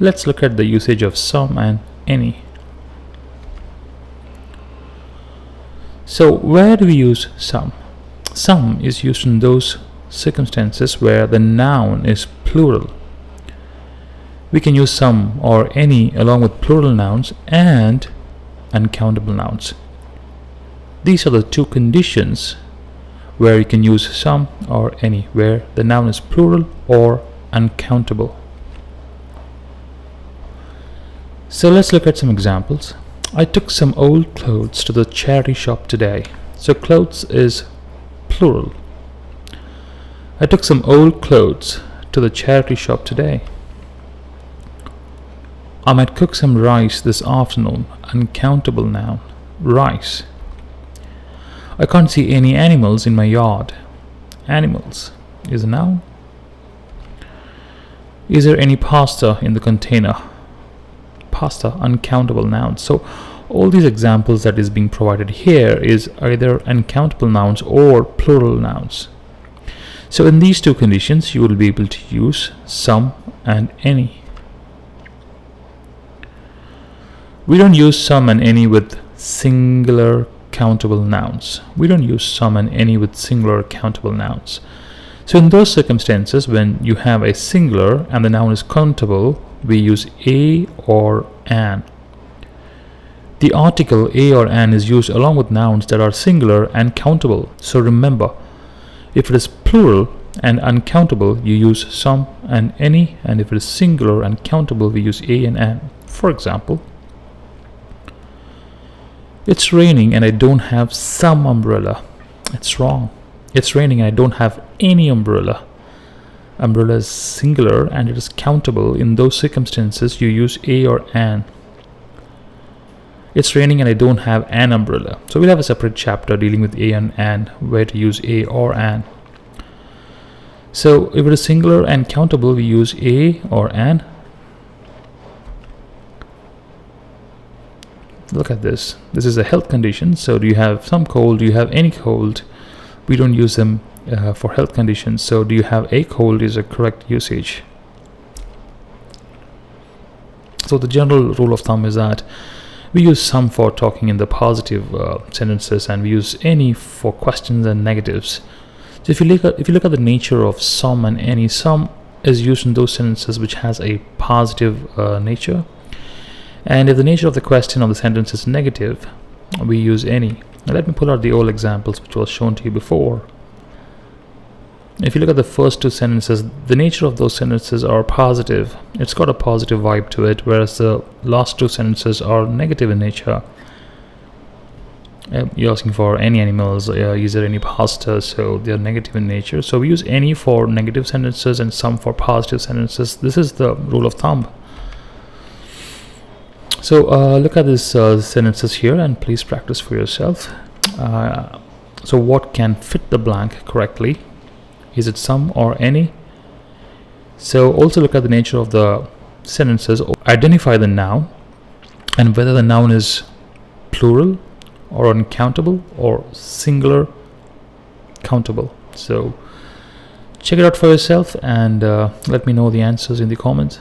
Let's look at the usage of some and any. So where do we use some? Some is used in those circumstances where the noun is plural. We can use some or any along with plural nouns and uncountable nouns. These are the two conditions where you can use some or any, where the noun is plural or uncountable. So let's look at some examples. I took some old clothes to the charity shop today. So clothes is plural. I took some old clothes to the charity shop today. I might cook some rice this afternoon. Uncountable noun, rice. I can't see any animals in my yard. Animals is a noun. Is there any pasta in the container? Pasta, uncountable noun. So all these examples that is being provided here is either uncountable nouns or plural nouns. So in these two conditions you will be able to use some and any. We don't use some and any with singular countable nouns. We don't use some and any with singular countable nouns. So in those circumstances, when you have a singular and the noun is countable, we use a or an. The article a or an is used along with nouns that are singular and countable. So remember, if it is plural and uncountable, you use some and any, and if it is singular and countable, we use a and an. For example, it's raining and I don't have some umbrella. It's wrong. It's raining and I don't have any umbrella. Umbrella is singular and it is countable. In those circumstances, you use a or an. It's raining and I don't have an umbrella. So we'll have a separate chapter dealing with a and an, where to use a or an. So if it is singular and countable, we use a or an. Look at this. This is a health condition. So do you have some cold? Do you have any cold? We don't use them for health conditions. So do you have a cold is a correct usage. So the general rule of thumb is that we use some for talking in the positive sentences, and we use any for questions and negatives. So if you look at the nature of some and any, some is used in those sentences which has a positive nature. And if the nature of the question or the sentence is negative, we use any. Now let me pull out the old examples which was shown to you before. If you look at the first two sentences, the nature of those sentences are positive. It's got a positive vibe to it, whereas the last two sentences are negative in nature. You're asking for any animals, is there any pasta, so they're negative in nature. So we use any for negative sentences and some for positive sentences. This is the rule of thumb. So look at these sentences here and please practice for yourself. So what can fit the blank correctly? Is it some or any? So also look at the nature of the sentences. Identify the noun and whether the noun is plural or uncountable or singular countable. So check it out for yourself and let me know the answers in the comments.